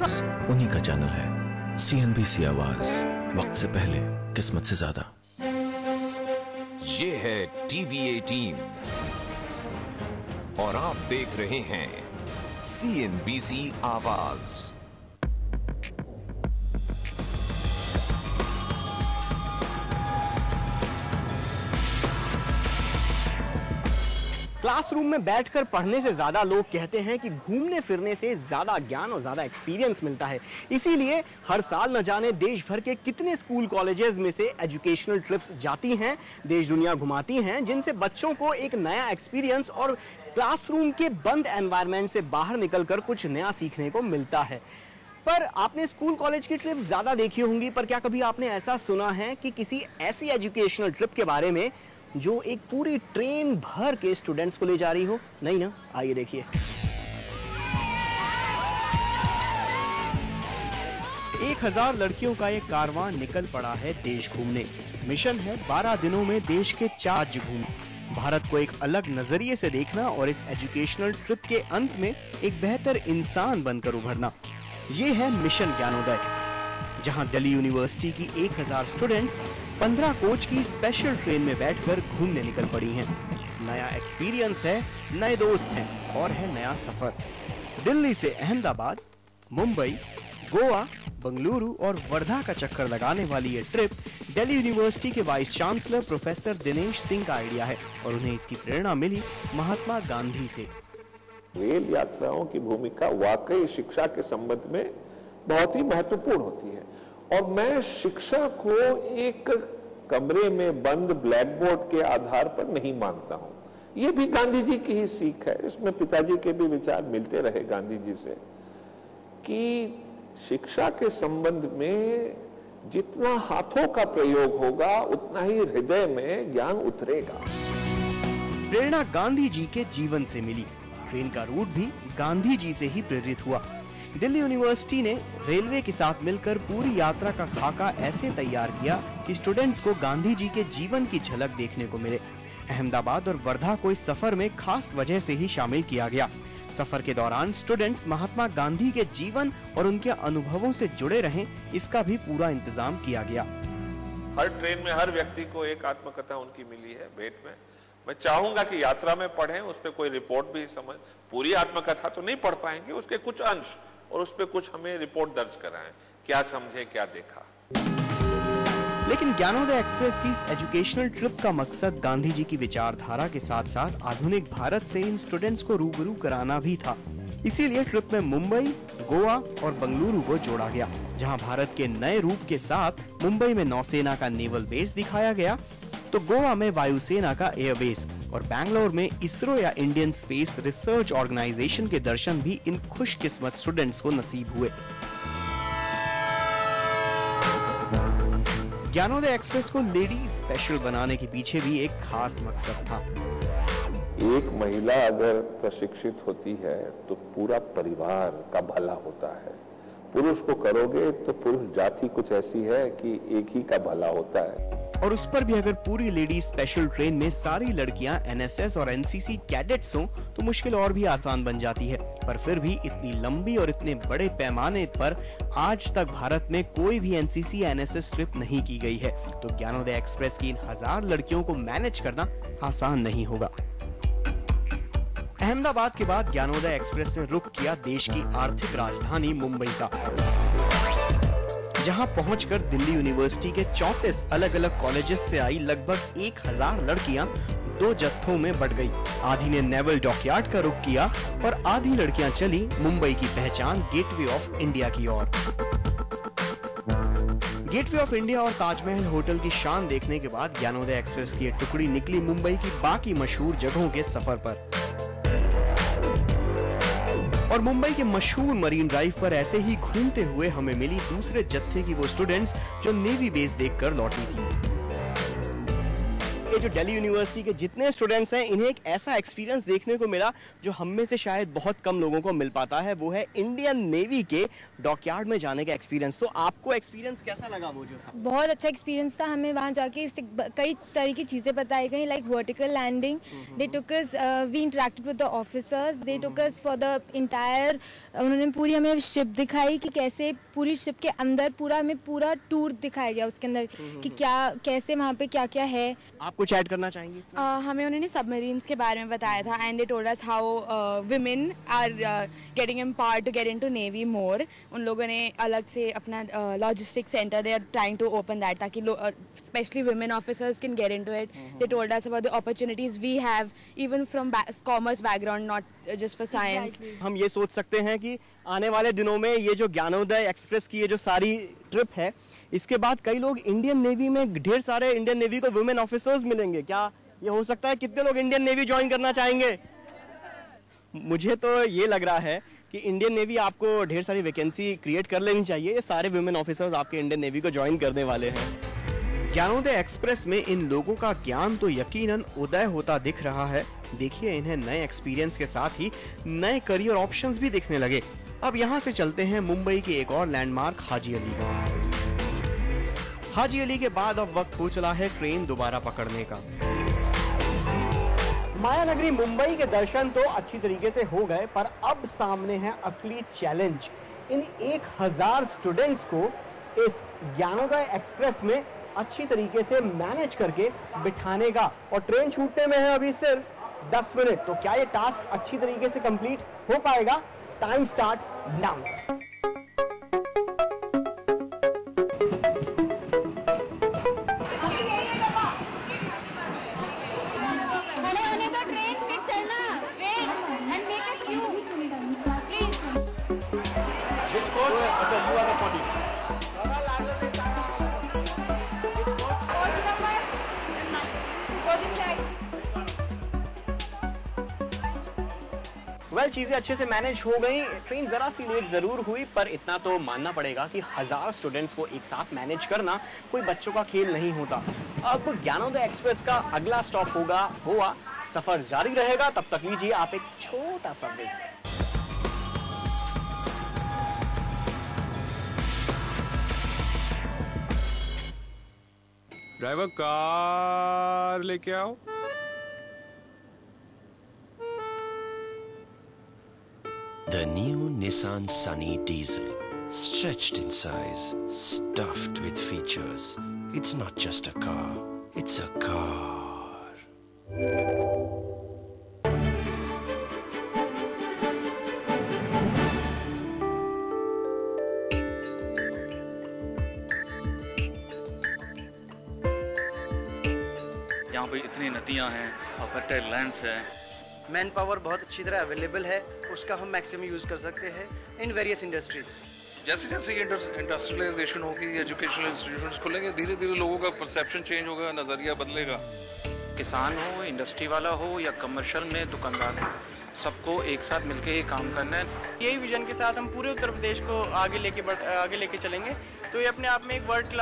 उन्हीं का चैनल है CNBC आवाज, वक्त से पहले, किस्मत से ज्यादा। ये है TV18 और आप देख रहे हैं CNBC आवाज। क्लासरूम में बैठकर पढ़ने से ज्यादा लोग कहते हैं कि घूमने फिरने से ज्यादा ज्ञान और ज्यादा एक्सपीरियंस मिलता है। इसीलिए हर साल न जाने देश भर के कितने स्कूल कॉलेजेस में से एजुकेशनल ट्रिप्स जाती हैं, देश दुनिया घुमाती हैं, जिनसे बच्चों को एक नया एक्सपीरियंस और क्लासरूम के बंद एनवायरनमेंट से बाहर निकलकर कुछ नया सीखने को मिलता है। पर आपने स्कूल कॉलेज की ट्रिप ज्यादा देखी होंगी, पर क्या कभी आपने ऐसा सुना है कि किसी ऐसी एजुकेशनल ट्रिप के बारे में जो एक पूरी ट्रेन भर के स्टूडेंट्स को ले जा रही हो? नहीं ना? आइए देखिए। 1000 लड़कियों का एक कारवां निकल पड़ा है देश घूमने। मिशन है 12 दिनों में देश के 4 राज्य घूमना, भारत को एक अलग नजरिए से देखना और इस एजुकेशनल ट्रिप के अंत में एक बेहतर इंसान बनकर उभरना। ये है मिशन ज्ञानोदय, जहां दिल्ली यूनिवर्सिटी की 1000 स्टूडेंट्स 15 कोच की स्पेशल ट्रेन में बैठकर घूमने निकल पड़ी हैं। नया एक्सपीरियंस है, नए दोस्त हैं और है नया सफर। दिल्ली से अहमदाबाद, मुंबई, गोवा, बंगलुरु और वर्धा का चक्कर लगाने वाली ये ट्रिप दिल्ली यूनिवर्सिटी के vice chancellor professor Dinesh Singh का आइडिया है और उन्हें इसकी प्रेरणा मिली महात्मा गांधी से। रेल यात्राओं की भूमिका वाकई शिक्षा के संबंध में बहुत ही महत्वपूर्ण होती है और मैं शिक्षा को एक कमरे में बंद ब्लैक बोर्ड के आधार पर नहीं मानता हूं। ये भी गांधी जी की ही सीख है, इसमें पिताजी के भी विचार मिलते रहे गांधी जी से कि शिक्षा के संबंध में जितना हाथों का प्रयोग होगा उतना ही हृदय में ज्ञान उतरेगा। प्रेरणा गांधी जी के जीवन से मिली। ट्रेन का रूट भी गांधी जी से ही प्रेरित हुआ। दिल्ली यूनिवर्सिटी ने रेलवे के साथ मिलकर पूरी यात्रा का खाका ऐसे तैयार किया कि स्टूडेंट्स को गांधी जी के जीवन की झलक देखने को मिले। अहमदाबाद और वर्धा को इस सफर में खास वजह से ही शामिल किया गया। सफर के दौरान स्टूडेंट्स महात्मा गांधी के जीवन और उनके अनुभवों से जुड़े रहें, इसका भी पूरा इंतजाम किया गया। हर ट्रेन में हर व्यक्ति को एक आत्मकथा उनकी मिली है भेंट में। मैं चाहूंगा कि यात्रा में पढ़ें, उस पर कोई रिपोर्ट भी समझ, पूरी आत्मकथा तो नहीं पढ़ पाएंगे, उसके कुछ अंश और उस पर कुछ हमें रिपोर्ट दर्ज कराएं, क्या समझे, क्या देखा। लेकिन ज्ञानोदय एक्सप्रेस की इस एजुकेशनल ट्रिप का मकसद गांधी जी की विचारधारा के साथ साथ आधुनिक भारत से इन स्टूडेंट्स को रूबरू कराना भी था। इसीलिए ट्रिप में मुंबई, गोवा और बंगलुरु को जोड़ा गया, जहां भारत के नए रूप के साथ मुंबई में नौसेना का नेवल बेस दिखाया गया, तो गोवा में वायुसेना का एयरबेस और बैंगलोर में इसरो या इंडियन स्पेस रिसर्च ऑर्गेनाइजेशन के दर्शन भी इन खुशकिस्मत स्टूडेंट्स को नसीब हुए। ज्ञानोदय एक्सप्रेस को लेडी स्पेशल बनाने के पीछे भी एक खास मकसद था। एक महिला अगर प्रशिक्षित होती है तो पूरा परिवार का भला होता है। पुरुष को करोगे तो पुरुष जाति कुछ ऐसी है कि एक ही का भला होता है। और उस पर भी अगर पूरी लेडी स्पेशल ट्रेन में सारी लड़कियां NSS और NCC कैडेट्स हों तो मुश्किल और भी आसान बन जाती है। पर फिर भी इतनी लंबी और इतने बड़े पैमाने पर आज तक भारत में कोई भी NCC NSS ट्रिप नहीं की गई है, तो ज्ञानोदय एक्सप्रेस की इन 1000 लड़कियों को मैनेज करना आसान नहीं होगा। अहमदाबाद के बाद ज्ञानोदय एक्सप्रेस ने रुख किया देश की आर्थिक राजधानी मुंबई का, जहां पहुंचकर दिल्ली यूनिवर्सिटी के 34 अलग अलग कॉलेजेस से आई लगभग 1000 लड़कियां 2 जत्थों में बट गई। आधी ने नेवल डॉकयार्ड का रुख किया और आधी लड़कियां चली मुंबई की पहचान गेटवे ऑफ इंडिया की ओर। गेटवे ऑफ इंडिया और ताजमहल होटल की शान देखने के बाद ज्ञानोदय एक्सप्रेस की एक टुकड़ी निकली मुंबई की बाकी मशहूर जगहों के सफर पर। और मुंबई के मशहूर मरीन ड्राइव पर ऐसे ही घूमते हुए हमें मिली दूसरे जत्थे की वो स्टूडेंट्स जो नेवी बेस देखकर लौटी थी। ये जो दिल्ली यूनिवर्सिटी के जितने स्टूडेंट्स हैं, इन्हें एक ऐसा एक्सपीरियंस देखने को मिला जो हम में से शायद बहुत कम लोगों को मिल पाता है। वो है इंडियन नेवी के डॉकयार्ड में जाने का एक्सपीरियंस। तो आपको एक्सपीरियंस कैसा लगा वो जो था? बहुत अच्छा एक्सपीरियंस था। हमें वहाँ जाके कई तरह की चीज़ें बताई गई, like vertical landing. They took us, we interacted with the officers, they took us for the entire, उन्होंने पूरी हमें शिप दिखाई कि कैसे पूरी शिप के अंदर हमें पूरा टूर दिखाया गया उसके अंदर कि क्या कैसे वहाँ पे क्या क्या है। आप कुछ ऐड करना चाहेंगे इसमें? हमें उन्होंने सबमरीन्स के बारे में बताया था and they told us how women are getting empowered to get into navy more. उन लोगों ने अलग से अपना logistic centre they are trying to open that ताकि specially women officers can get into it. They told us about the opportunities we have even from commerce background, not just for science. हम ये सोच सकते हैं कि आने वाले दिनों में ये जो ज्ञानोदय एक्सप्रेस की ये जो सारी ट्रिप है, इसके बाद कई लोग इंडियन नेवी में, ढेर सारे इंडियन नेवी को वुमेन ऑफिसर्स मिलेंगे। क्या ये हो सकता है? कितने लोग इंडियन नेवी ज्वाइन करना चाहेंगे? मुझे तो ये लग रहा है कि इंडियन नेवी आपको ढेर सारी वैकेंसी क्रिएट कर लेनी चाहिए। ये सारे वुमेन ऑफिसर्स आपके इंडियन नेवी को ज्वाइन करने वाले हैं। ज्ञानोदय एक्सप्रेस में इन लोगों का ज्ञान तो यकीनन उदय होता दिख रहा है। देखिए, इन्हें नए एक्सपीरियंस के साथ ही नए करियर ऑप्शंस भी दिखने लगे। अब यहाँ से चलते हैं मुंबई के एक और लैंडमार्क हाजी अली। हाजी अली के बाद अब वक्त हो चला है ट्रेन दोबारा पकड़ने का। माया नगरी मुंबई के दर्शन तो अच्छी तरीके से हो गए, पर अब सामने है असली चैलेंज। इन 1000 स्टूडेंट्स को इस ज्ञानोदय एक्सप्रेस में अच्छी तरीके से मैनेज करके बिठाने का, और ट्रेन छूटने में है अभी सिर्फ 10 मिनट। तो क्या ये टास्क अच्छी तरीके से कंप्लीट हो पाएगा? Time starts now. वेल, चीजें अच्छे से मैनेज हो गई। ट्रेन जरा सी लेट जरूर हुई, पर इतना तो मानना पड़ेगा कि 1000 स्टूडेंट्स को एक साथ मैनेज करना कोई बच्चों का खेल नहीं होता। अब ज्ञानोदय एक्सप्रेस का अगला स्टॉप होगा गोवा। सफर जारी रहेगा, तब तक लीजिए आप एक छोटा सा ब्रेक। ड्राइवर, कार लेके आओ। The new Nissan Sunny Diesel. Stretched in size, stuffed with features. It's not just a car, it's a car. यहाँ पे इतनी नदियाँ हैं और फर्टाइल लैंड्स हैं। मैन पावर बहुत अच्छी तरह अवेलेबल है, उसका हम मैक्सिमम यूज़ कर सकते हैं इन वेरियस इंडस्ट्रीज। जैसे जैसे ये इंडस्ट्रियलाइजेशन होगी, एजुकेशनल इंस्टीट्यूशंस खुलेंगे, धीरे धीरे लोगों का परसेप्शन चेंज होगा, नज़रिया बदलेगा। किसान हो, इंडस्ट्री वाला हो या कमर्शियल में दुकानदार हो, सबको एक साथ मिलकर ये काम करना है। यही विजन के साथ हम पूरे उत्तर प्रदेश को आगे लेके चलेंगे। तो ये अपने आप में एक वर्ल्ड क्लास